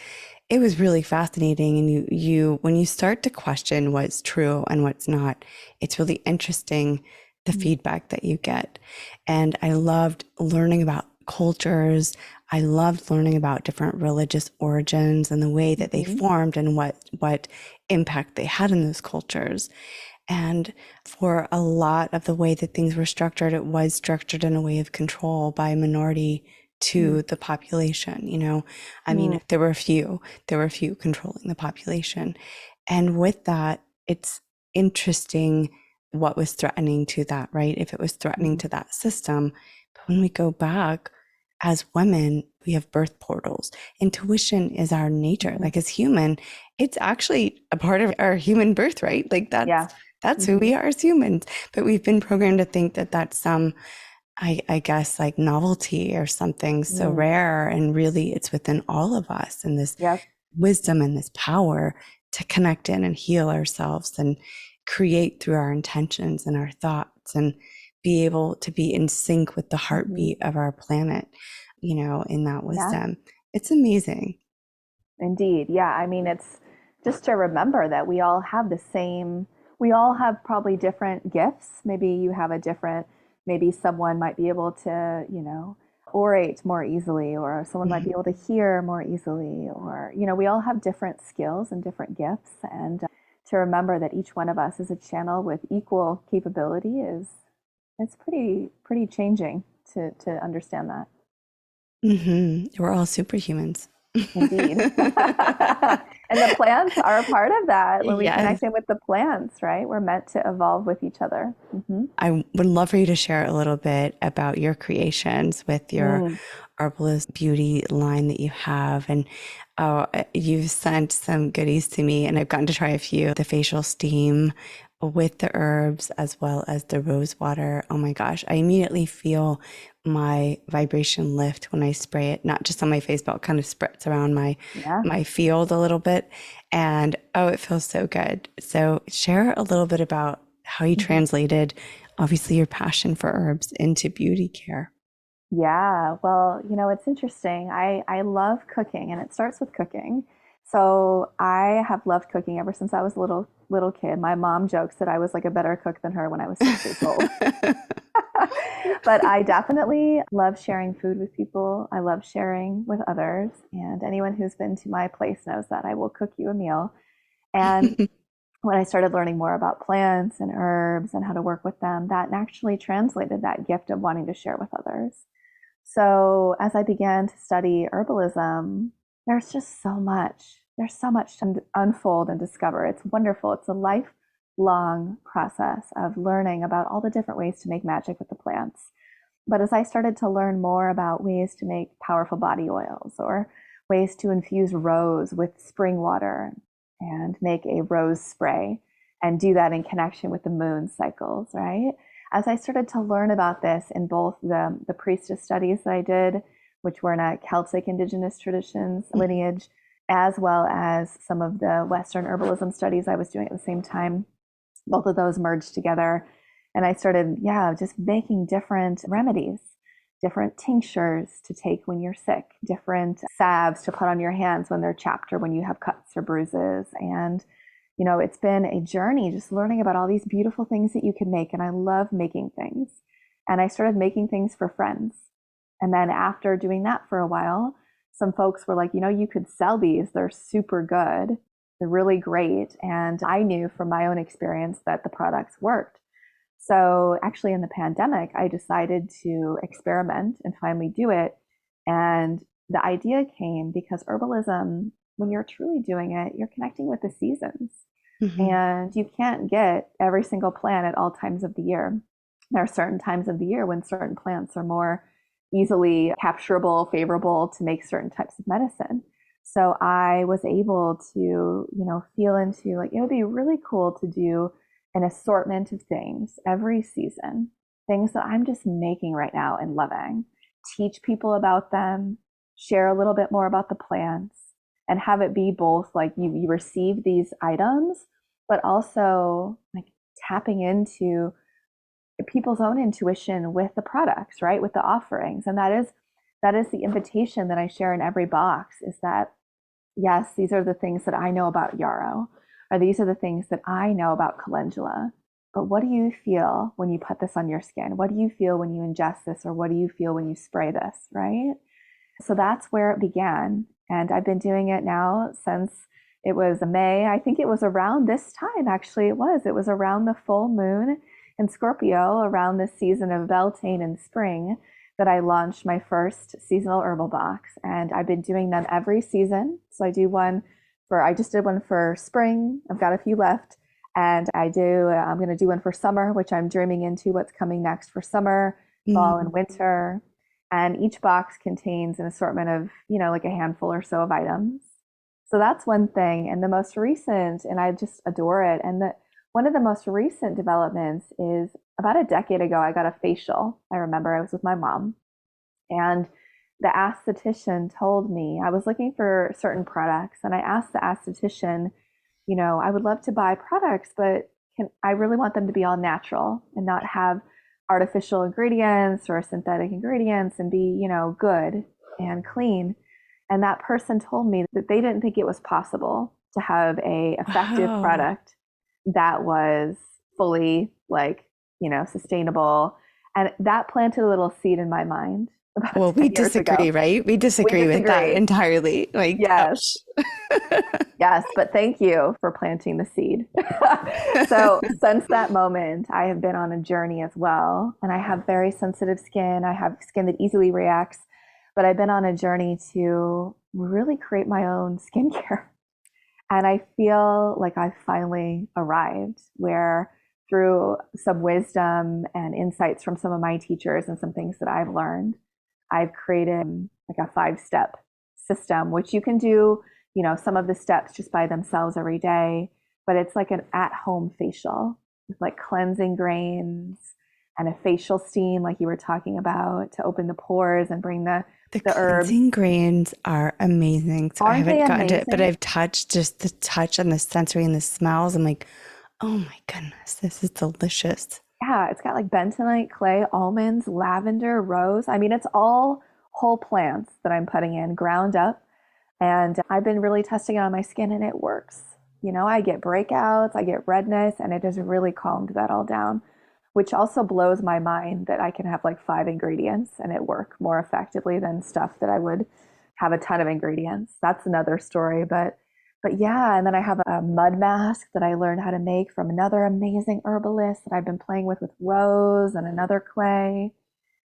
It was really fascinating. And you when you start to question what's true and what's not, it's really interesting, the feedback that you get. And I loved learning about cultures. I loved learning about different religious origins and the way that they formed and what impact they had in those cultures. And for a lot of the way that things were structured, it was structured in a way of control by a minority to the population. I mean, there were a few controlling the population. And with that, it's interesting what was threatening to that, right? If it was threatening to that system. But when we go back as women, we have birth portals. Intuition is our nature. Like as human, it's actually a part of our human birthright. Like that's who we are as humans. But we've been programmed to think that that's some, I guess, like novelty or something so rare. And really, it's within all of us, and this wisdom and this power to connect in and heal ourselves and create through our intentions and our thoughts, and be able to be in sync with the heartbeat of our planet, in that wisdom. It's amazing. Indeed. Yeah. I mean, it's just to remember that we all have we all have probably different gifts. Maybe you have a different, maybe someone might be able to, orate more easily, or someone might be able to hear more easily, or, we all have different skills and different gifts. And to remember that each one of us is a channel with equal capability it's pretty changing to understand that. We're all superhumans. Indeed. And the plants are a part of that. When we connect Yes. in with the plants, right? We're meant to evolve with each other. I would love for you to share a little bit about your creations with your herbalist beauty line that you have. And you've sent some goodies to me, and I've gotten to try a few. The facial steam with the herbs as well as the rose water. Oh my gosh, I immediately feel my vibration lift when I spray it, not just on my face, but it kind of spreads around my field a little bit. And oh, it feels so good. So share a little bit about how you translated, obviously, your passion for herbs into beauty care. Yeah, well, it's interesting. I love cooking, and it starts with cooking. So I have loved cooking ever since I was a little kid. My mom jokes that I was like a better cook than her when I was 6 years old. But I definitely love sharing food with people. I love sharing with others. And anyone who's been to my place knows that I will cook you a meal. And when I started learning more about plants and herbs and how to work with them, that actually translated that gift of wanting to share with others. So as I began to study herbalism, there's just so much. There's so much to unfold and discover. It's wonderful. It's a lifelong process of learning about all the different ways to make magic with the plants. But as I started to learn more about ways to make powerful body oils, or ways to infuse rose with spring water and make a rose spray and do that in connection with the moon cycles, right? As I started to learn about this in both the priestess studies that I did, which were in a Celtic indigenous traditions lineage, as well as some of the Western herbalism studies I was doing at the same time, both of those merged together. And I started, just making different remedies, different tinctures to take when you're sick, different salves to put on your hands when they're chapped or when you have cuts or bruises. And it's been a journey just learning about all these beautiful things that you can make. And I love making things. And I started making things for friends. And then after doing that for a while, some folks were like, you could sell these. They're super good. They're really great. And I knew from my own experience that the products worked. So actually in the pandemic, I decided to experiment and finally do it. And the idea came because herbalism, when you're truly doing it, you're connecting with the seasons. And you can't get every single plant at all times of the year. There are certain times of the year when certain plants are more easily capturable, favorable to make certain types of medicine. So I was able to, feel into like, it would be really cool to do an assortment of things every season, things that I'm just making right now and loving, teach people about them, share a little bit more about the plants, and have it be both like you receive these items, but also like tapping into people's own intuition with the products, right? With the offerings. And that is that is the invitation that I share in every box, is that, yes, these are the things that I know about yarrow, or these are the things that I know about calendula. But what do you feel when you put this on your skin? What do you feel when you ingest this? Or what do you feel when you spray this, right? So that's where it began. And I've been doing it now since it was May. I think it was around this time, actually, it was around the full moon in Scorpio, around the season of Beltane in spring, that I launched my first seasonal herbal box. And I've been doing them every season. So I just did one for spring. I've got a few left. And I'm going to do one for summer, which I'm dreaming into what's coming next for summer, fall, and winter. And each box contains an assortment of, like a handful or so of items. So that's one thing. And the most recent, and I just adore it. And one of the most recent developments is about a decade ago, I got a facial. I remember I was with my mom, and the esthetician told me, I was looking for certain products, and I asked the esthetician, I would love to buy products, but I really want them to be all natural and not have artificial ingredients or synthetic ingredients, and be, good and clean. And that person told me that they didn't think it was possible to have a effective product that was fully sustainable. And that planted a little seed in my mind. Well, we disagree, right? We disagree with that entirely. Yes. Yes, but thank you for planting the seed. So since that moment, I have been on a journey as well. And I have very sensitive skin. I have skin that easily reacts. But I've been on a journey to really create my own skincare. And I feel like I've finally arrived, where through some wisdom and insights from some of my teachers and some things that I've learned, I've created like a 5-step system, which you can do, some of the steps just by themselves every day, but it's like an at-home facial with like cleansing grains and a facial steam, like you were talking about, to open the pores and bring the herbs. Cleansing grains are amazing. So Aren't I haven't gotten amazing? to it, but I've touched just the touch and the sensory and the smells. I'm like, oh my goodness, this is delicious. Yeah, it's got like bentonite, clay, almonds, lavender, rose. I mean, it's all whole plants that I'm putting in, ground up. And I've been really testing it on my skin, and it works. I get breakouts, I get redness, and it has really calmed that all down, which also blows my mind that I can have like 5 ingredients and it work more effectively than stuff that I would have a ton of ingredients. That's another story. But yeah, and then I have a mud mask that I learned how to make from another amazing herbalist that I've been playing with rose and another clay.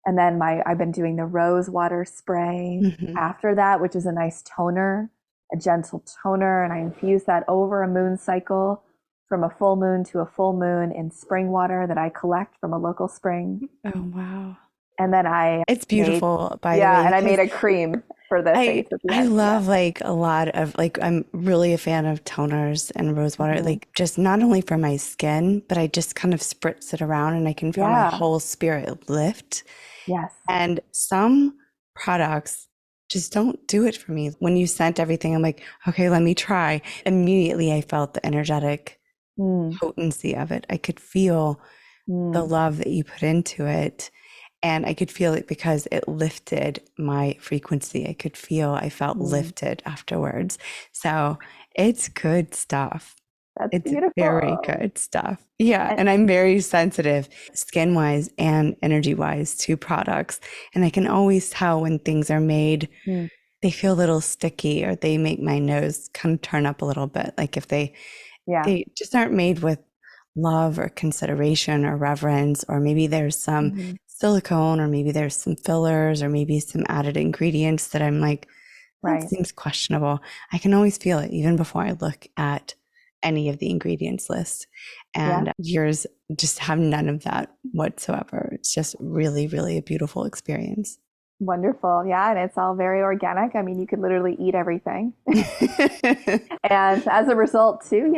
And then I've been doing the rose water spray after that, which is a nice toner, a gentle toner. And I infuse that over a moon cycle, from a full moon to a full moon, in spring water that I collect from a local spring. Oh, wow. And then it's beautiful, by the way. Yeah, and I made a cream for the face at the end. I love like a lot of I'm really a fan of toners and rose water, like just not only for my skin, but I just kind of spritz it around and I can feel my whole spirit lift. Yes. And some products just don't do it for me. When you sent everything, I'm like, okay, let me try. Immediately, I felt the energetic potency of it. I could feel the love that you put into it. And I could feel it because it lifted my frequency. I felt lifted afterwards. So it's good stuff. It's beautiful. Very good stuff. Yeah. And I'm very sensitive skin wise and energy wise to products. And I can always tell when things are made, they feel a little sticky, or they make my nose kind of turn up a little bit. Like if they just aren't made with love or consideration or reverence, or maybe there's some silicone, or maybe there's some fillers, or maybe some added ingredients that I'm like, that seems questionable. I can always feel it even before I look at any of the ingredients list. And yours just have none of that whatsoever. It's just really, really a beautiful experience. Wonderful. Yeah. And it's all very organic. I mean, you could literally eat everything. And as a result too,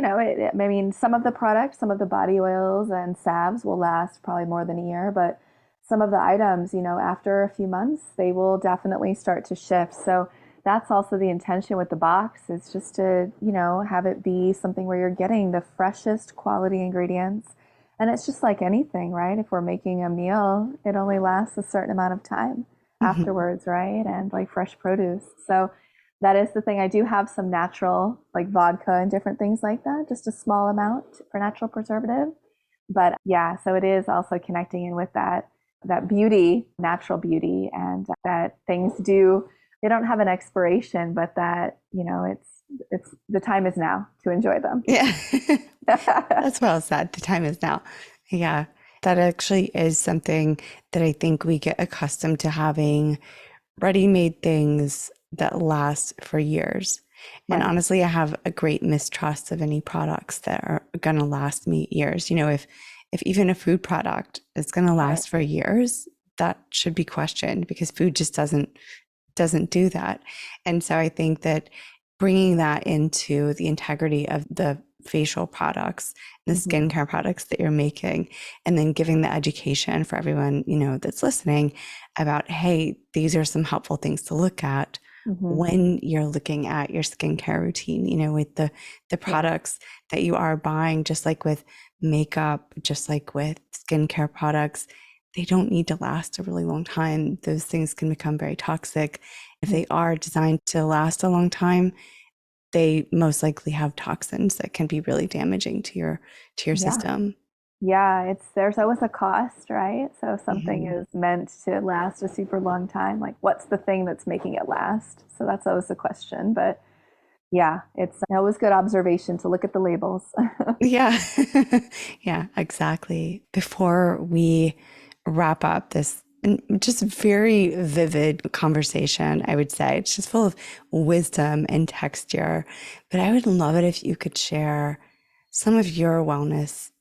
some of the products, some of the body oils and salves will last probably more than a year, but some of the items, after a few months, they will definitely start to shift. So that's also the intention with the box, is just to, have it be something where you're getting the freshest quality ingredients. And it's just like anything, right? If we're making a meal, it only lasts a certain amount of time afterwards, right? And like fresh produce. So that is the thing. I do have some natural, like vodka and different things like that, just a small amount for natural preservative. But yeah, so it is also connecting in with that beauty, natural beauty, and that things do, they don't have an expiration, but that, it's the time is now to enjoy them. Yeah. That's well said. The time is now. Yeah. That actually is something that I think we get accustomed to having ready-made things that last for years. And Right. honestly, I have a great mistrust of any products that are going to last me years. If even a food product is going to Right. last for years, that should be questioned because food just doesn't do that. And so I think that bringing that into the integrity of the facial products, the Mm-hmm. skincare products that you're making, and then giving the education for everyone, that's listening about, hey, these are some helpful things to look at Mm-hmm. when you're looking at your skincare routine, with the Yeah. products that you are buying, just like with makeup, just like with skincare products, they don't need to last a really long time. Those things can become very toxic. If Mm-hmm. they are designed to last a long time, they most likely have toxins that can be really damaging to your Yeah. system. Yeah, there's always a cost, right? So if something Mhm. is meant to last a super long time, like what's the thing that's making it last? So that's always the question. But yeah, it's always good observation to look at the labels. Yeah. Yeah, exactly. Before we wrap up this just very vivid conversation, I would say it's just full of wisdom and texture. But I would love it if you could share some of your wellness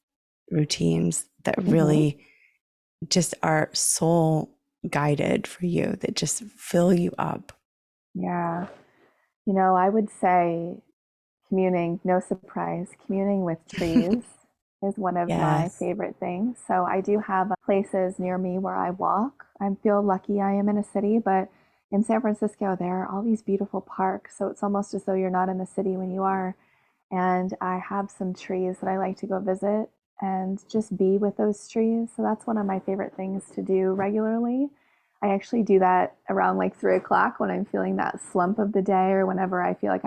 routines that Hmm. really just are soul guided for you, that just fill you up. Yeah. I would say communing, no surprise, communing with trees is one of my Yes. favorite things. So I do have places near me where I walk. I feel lucky I am in a city, but in San Francisco, there are all these beautiful parks. So it's almost as though you're not in the city when you are. And I have some trees that I like to go visit and just be with those trees. So that's one of my favorite things to do regularly. I actually do that around like 3 o'clock when I'm feeling that slump of the day or whenever I feel like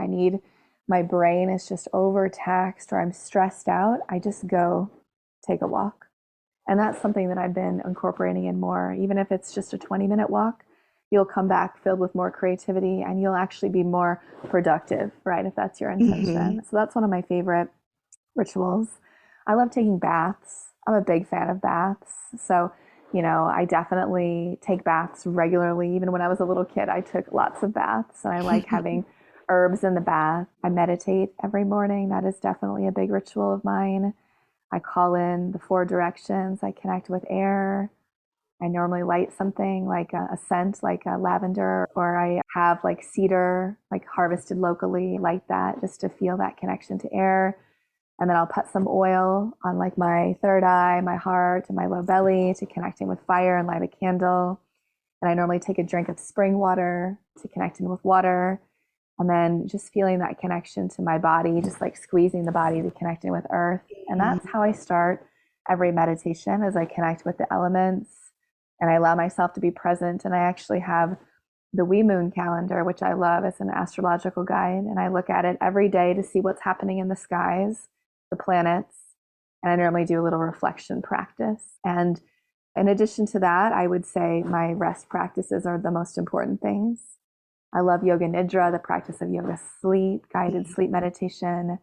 my brain is just overtaxed or I'm stressed out. I just go take a walk. And that's something that I've been incorporating in more. Even if it's just a 20-minute walk, you'll come back filled with more creativity and you'll actually be more productive, right? If that's your Hmm. intention. So that's one of my favorite rituals. I love taking baths. I'm a big fan of baths. So, I definitely take baths regularly. Even when I was a little kid, I took lots of baths and I like having herbs in the bath. I meditate every morning. That is definitely a big ritual of mine. I call in the four directions. I connect with air. I normally light something like a scent, like a lavender, or I have like cedar, like harvested locally, light that just to feel that connection to air. And then I'll put some oil on like my third eye, my heart, and my low belly to connecting with fire and light a candle. And I normally take a drink of spring water to connecting with water. And then just feeling that connection to my body, just like squeezing the body to connecting with earth. And that's how I start every meditation as I connect with the elements and I allow myself to be present. And I actually have the wee moon calendar, which I love as an astrological guide. And I look at it every day to see what's happening in the skies, the planets. And I normally do a little reflection practice. And in addition to that, I would say my rest practices are the most important things. I love yoga nidra, the practice of yoga sleep, guided sleep meditation.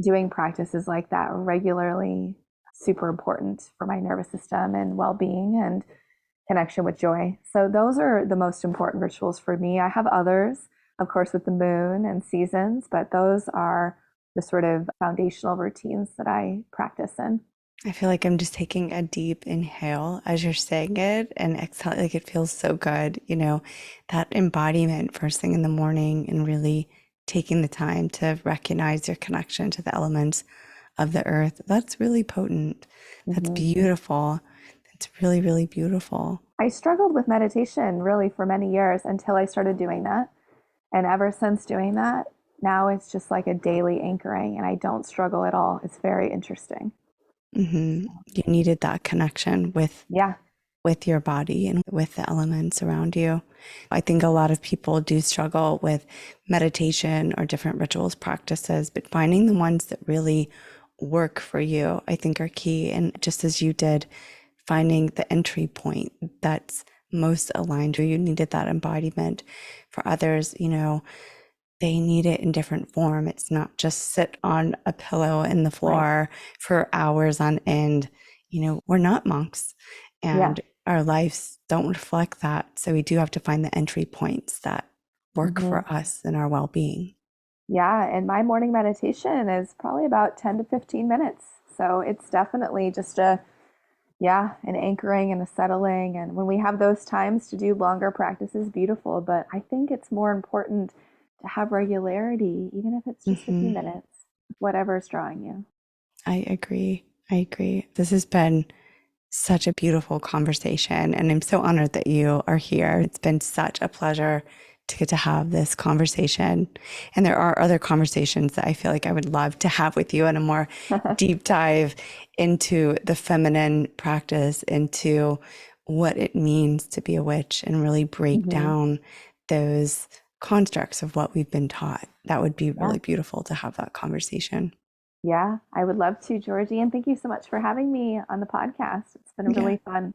Doing practices like that regularly, super important for my nervous system and well being and connection with joy. So, those are the most important rituals for me. I have others, of course, with the moon and seasons, but those are the sort of foundational routines that I practice in. I feel like I'm just taking a deep inhale as you're saying it and exhale. Like it feels so good, that embodiment first thing in the morning and really taking the time to recognize your connection to the elements of the earth. That's really potent. That's Mm-hmm. beautiful. That's really, really beautiful. I struggled with meditation really for many years until I started doing that. And ever since doing that, now it's just like a daily anchoring and I don't struggle at all. It's very interesting. You needed that connection with Yeah. with your body and with the elements around you. I think a lot of people do struggle with meditation or different rituals practices, but finding the ones that really work for you, I think are key. And just as you did, finding the entry point that's most aligned to you needed that embodiment. For others, they need it in different form. It's not just sit on a pillow in the floor for hours on end. We're not monks, and our lives don't reflect that. So we do have to find the entry points that work for us and our well-being. Yeah, and my morning meditation is probably about 10 to 15 minutes. So it's definitely just an anchoring and a settling. And when we have those times to do longer practices, beautiful. But I think it's more important to have regularity, even if it's just a few minutes, whatever's drawing you. I agree. This has been such a beautiful conversation, and I'm so honored that you are here. It's been such a pleasure to get to have this conversation. And there are other conversations that I feel like I would love to have with you in a more deep dive into the feminine practice, into what it means to be a witch, and really break down those constructs of what we've been taught. That would be really beautiful to have that conversation. Yeah, I would love to, Georgie. And thank you so much for having me on the podcast. It's been really fun.